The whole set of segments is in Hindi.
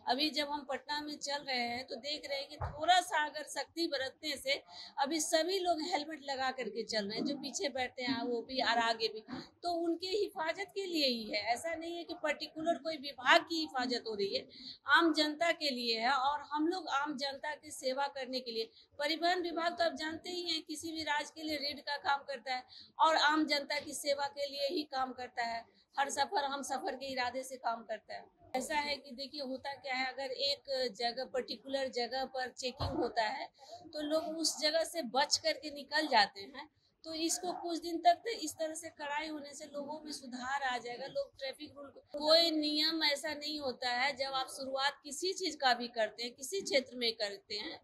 अभी जब हम पटना में चल रहे हैं तो देख रहे हैं कि थोड़ा सा अगर सख्ती बरतने से अभी सभी लोग हेलमेट लगा करके चल रहे हैं, जो पीछे बैठे हैं वो भी और आगे भी, तो उनके हिफाजत के लिए ही है। ऐसा नहीं है कि पर्टिकुलर कोई विभाग की हिफाजत हो रही है, आम जनता के लिए है। और हम लोग आम जनता की सेवा करने के लिए, परिवहन विभाग तो आप जानते ही हैं किसी भी राज्य के लिए रीढ़ का काम करता है और आम जनता की सेवा के लिए ही काम करता है। हर सफर हम सफर के इरादे से काम करता है। ऐसा है कि देखिए होता क्या है, अगर एक जगह पर्टिकुलर जगह पर चेकिंग होता है तो लोग उस जगह से बच करके निकल जाते हैं। तो इसको कुछ दिन तक तो इस तरह से कड़ाई होने से लोगों में सुधार आ जाएगा। लोग ट्रैफिक रूल, कोई नियम ऐसा नहीं होता है। जब आप शुरुआत किसी चीज का भी करते हैं, किसी क्षेत्र में करते हैं,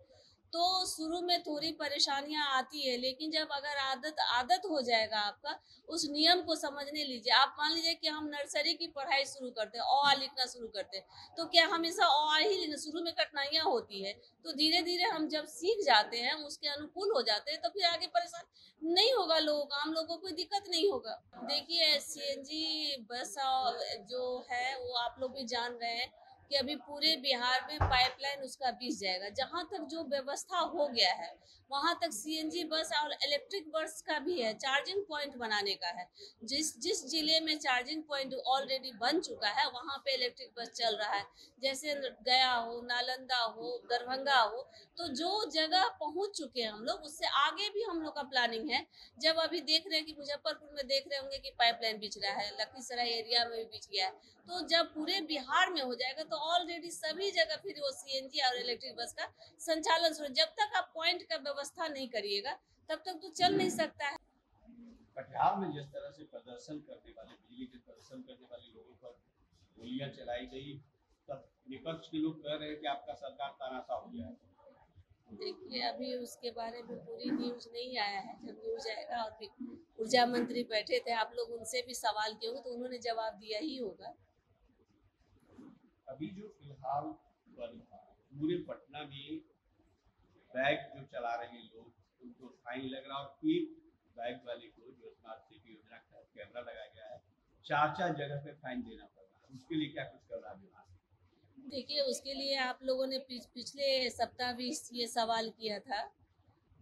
तो शुरू में थोड़ी परेशानियां आती है, लेकिन जब अगर आदत आदत हो जाएगा आपका, उस नियम को समझने लीजिए। आप मान लीजिए कि हम नर्सरी की पढ़ाई शुरू करते हैं, अ आ लिखना शुरू करते हैं, तो क्या हमेशा अ आ ही लिखना, शुरू में कठिनाइयां होती है, तो धीरे धीरे हम जब सीख जाते हैं, उसके अनुकूल हो जाते हैं, तो फिर आगे परेशान नहीं होगा लोगों को, आम लोगों को कोई दिक्कत नहीं होगा। देखिए सीएनजी बस जो है वो आप लोग भी जान रहे हैं कि अभी पूरे बिहार में पाइपलाइन उसका बिछ जाएगा। जहां तक जो व्यवस्था हो गया है वहां तक सीएनजी बस और इलेक्ट्रिक बस का भी है, चार्जिंग पॉइंट बनाने का है। जिस जिस जिले में चार्जिंग पॉइंट ऑलरेडी बन चुका है वहां पे इलेक्ट्रिक बस चल रहा है, जैसे गया हो, नालंदा हो, दरभंगा हो। तो जो जगह पहुंच चुके हैं हम लोग, उससे आगे भी हम लोग का प्लानिंग है। जब अभी देख रहे हैं कि मुजफ्फरपुर में देख रहे होंगे कि पाइपलाइन बिछ रहा है, लखीसराय एरिया में भी बिछ गया है, तो जब पूरे बिहार में हो जाएगा तो ऑलरेडी सभी जगह फिर वो सीएनजी और इलेक्ट्रिक बस का संचालन शुरू। जब तक आप पॉइंट का व्यवस्था नहीं करिएगा तब तक तो चल नहीं सकता है। कटिहार में जिस तरह से प्रदर्शन करने वाले, बिजली के प्रदर्शन करने वाले लोगों पर गोलियां चलाई गई, तब विपक्ष के लोग कह रहे हैं कि आपका सरकार तानाशाह हो गया है। देखिए अभी उसके बारे में पूरी न्यूज नहीं आया है। जब न्यूज आएगा, और ऊर्जा मंत्री बैठे थे, आप लोग उनसे भी सवाल किए होंगे तो उन्होंने जवाब दिया ही होगा। अभी जो फिलहाल पूरे पटना में बैग जो चला रहे हैं लोग, उनको फाइन लग रहा है, और एक बैग वाले को जो स्मार्ट सिटी योजना का कैमरा लगाया गया है, चार चार जगह पे फाइन देना पड़ रहा है। उसके लिए क्या कुछ कर रहा है विभाग? देखिए उसके लिए आप लोगों ने पिछले सप्ताह भी ये सवाल किया था,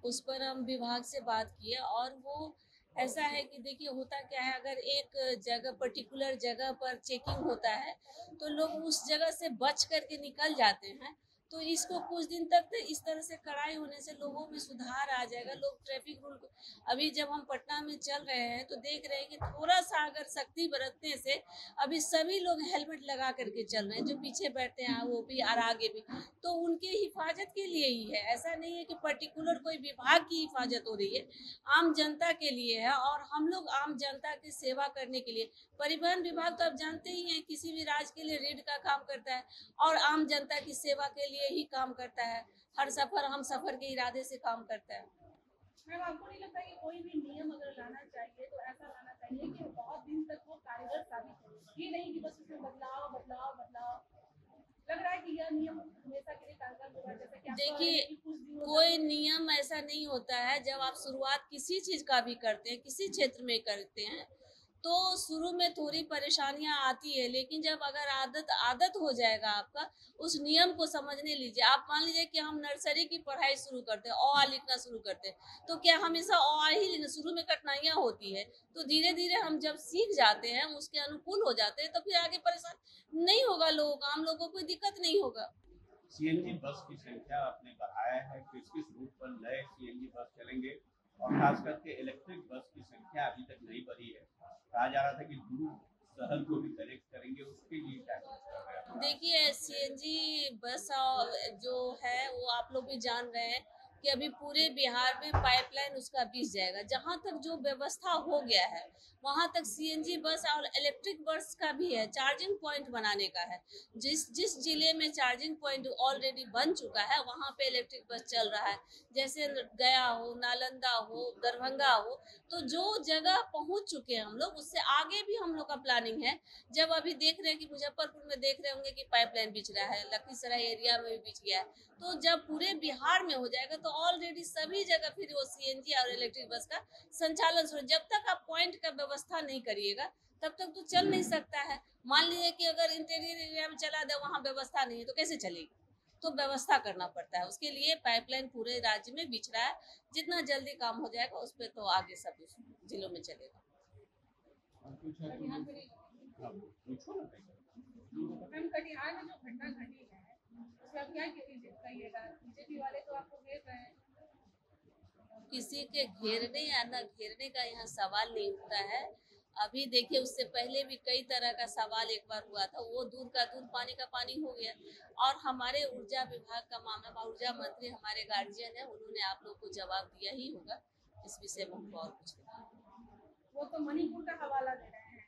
उस पर हम विभाग से बात किए। और वो ऐसा है कि देखिए होता क्या है, अगर एक जगह पर्टिकुलर जगह पर चेकिंग होता है तो लोग उस जगह से बच करके निकल जाते हैं। तो इसको कुछ दिन तक तो इस तरह से कड़ाई होने से लोगों में सुधार आ जाएगा। लोग ट्रैफिक रूल, अभी जब हम पटना में चल रहे हैं तो देख रहे हैं कि थोड़ा सा अगर सख्ती बरतने से अभी सभी लोग हेलमेट लगा करके चल रहे हैं, जो पीछे बैठे हैं वो भी और आगे भी, तो उनके हिफाजत के लिए ही है। ऐसा नहीं है कि पर्टिकुलर कोई विभाग की हिफाजत हो रही है, आम जनता के लिए है। और हम लोग आम जनता की सेवा करने के लिए, परिवहन विभाग तो आप जानते ही हैं किसी भी राज्य के लिए रीढ़ का काम करता है और आम जनता की सेवा के लिए ही काम करता है। हर सफर हम सफर के इरादे से काम करता है। मैम आपको नहीं लगता कि कोई भी नियम अगर लाना चाहिए तो ऐसा लाना चाहिए कि बहुत दिन तक वो कारगर साबित हो, ये नहीं कि बस उसमें बदलाव बदलाव बदलाव। लग रहा है कि यह नियम हमेशा के लिए कारगर होगा, जैसा कि आप कह रहे देखिए हैं कि कुछ दिनों कोई नियम ऐसा नहीं होता है। जब आप शुरुआत किसी चीज का भी करते हैं, किसी क्षेत्र में करते हैं, तो शुरू में थोड़ी परेशानियां आती है, लेकिन जब अगर आदत आदत हो जाएगा आपका, उस नियम को समझने लीजिए। आप मान लीजिए कि हम नर्सरी की पढ़ाई शुरू करते हैं, अ आ लिखना शुरू करते हैं, तो क्या हमेशा अ आ ही लिखना, शुरू में कठिनाइयां होती है, तो धीरे धीरे हम जब सीख जाते हैं, उसके अनुकूल हो जाते हैं, तो फिर आगे परेशान नहीं होगा लोगों को, आम लोगों को कोई दिक्कत नहीं होगा। सीएनजी बस की संख्या आपने बढ़ाया है, किस किस रूट पर नए सीएनजी बस चलेंगे, और खास करके इलेक्ट्रिक बस की संख्या अभी तक नहीं बढ़ी है। कहा जा रहा था कि दूर शहर को भी कनेक्ट करेंगे, उसके लिए क्या कुछ कर रहे हैं? देखिए सीएनजी बस जो है वो आप लोग भी जान रहे हैं कि अभी पूरे बिहार में पाइपलाइन उसका बिछ जाएगा। जहां तक जो व्यवस्था हो गया है वहां तक सीएनजी बस और इलेक्ट्रिक बस का भी है, चार्जिंग पॉइंट बनाने का है। जिस जिस जिले में चार्जिंग पॉइंट ऑलरेडी बन चुका है वहां पे इलेक्ट्रिक बस चल रहा है, जैसे गया हो, नालंदा हो, दरभंगा हो। तो जो जगह पहुंच चुके हैं हम लोग, उससे आगे भी हम लोग का प्लानिंग है। जब अभी देख रहे हैं कि मुजफ्फरपुर में देख रहे होंगे कि पाइपलाइन बिछ रहा है, लखीसराय एरिया में भी बिछ गया है, तो जब पूरे बिहार में हो जाएगा तो ऑलरेडी सभी जगह फिर वो सीएनजी और इलेक्ट्रिक बस का संचालन शुरू। जब तक आप पॉइंट का व्यवस्था नहीं करिएगा तब तक तो चल नहीं सकता है। मान लीजिए कि अगर इंटीरियर एरिया में चला दे, वहाँ व्यवस्था नहीं है तो कैसे चलेगी? तो व्यवस्था करना पड़ता है, उसके लिए पाइपलाइन पूरे राज्य में बिछ रहा है। जितना जल्दी काम हो जाएगा उस पर तो आगे सब जिलों में चलेगा। मैम कटिहार में जो घटना घटी है उसमें आप क्या कहिएगा? बीजेपी वाले तो आपको घेर रहे हैं। किसी के घेरने या न घेरने का यहाँ सवाल नहीं उठता है। अभी देखिए, उससे पहले भी कई तरह का सवाल एक बार हुआ था, वो दूध का दूध पानी का पानी हो गया। और हमारे ऊर्जा विभाग का मामला, ऊर्जा मंत्री हमारे गार्जियन है, उन्होंने आप लोग को जवाब दिया ही होगा। इस विषय में हमको और कुछ नहीं। वो तो मणिपुर का हवाला दे रहे हैं,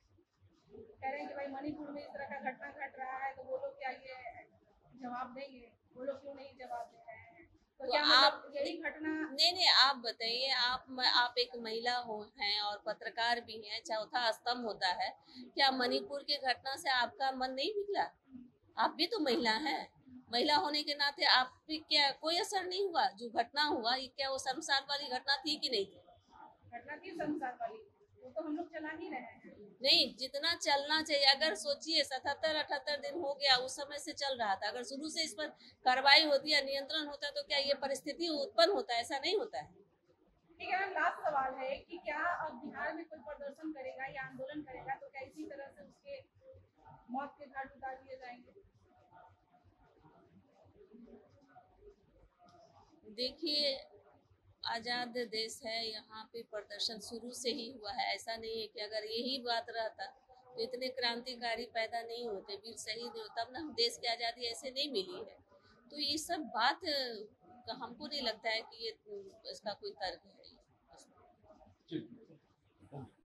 कह रहे हैं कि भाई मणिपुर में इस तरह का घटना घट रहा है तो वो लोग क्या ये जवाब देंगे? वो लोग क्यों नहीं जवाब दे रहे हैं? तो क्या मतलब यही घटना? नहीं, आप बताइए, आप एक महिला हैं और पत्रकार भी हैं, चौथा स्तंभ होता है। क्या मणिपुर की घटना से आपका मन नहीं निकला? आप भी तो महिला हैं। महिला होने के नाते आप भी क्या कोई असर नहीं हुआ? जो घटना हुआ ये क्या वो शर्मसार वाली घटना थी कि नहीं थी? घटना थी शर्मसार वाली, वो तो हम लोग चला ही रहे हैं। नहीं, जितना चलना चाहिए। अगर सोचिए 77-78 दिन हो गया, उस समय से चल रहा था। अगर शुरू से इस पर कार्रवाई होती या नियंत्रण होता तो क्या ये परिस्थिति उत्पन्न होता? ऐसा नहीं होता है। ठीक है मैम, लास्ट सवाल है कि क्या अब बिहार में कोई प्रदर्शन करेगा या आंदोलन करेगा तो क्या इसी तरह से उसके मौत के घाट उतार दिए जाएंगे? देखिए, आजाद देश है, यहाँ पे प्रदर्शन शुरू से ही हुआ है। ऐसा नहीं है कि अगर यही बात रहता तो इतने क्रांतिकारी पैदा नहीं होते, वीर शहीद होते, तब ना देश की आज़ादी ऐसे नहीं मिली है। तो ये सब बात हमको नहीं लगता है कि ये इसका कोई तर्क है।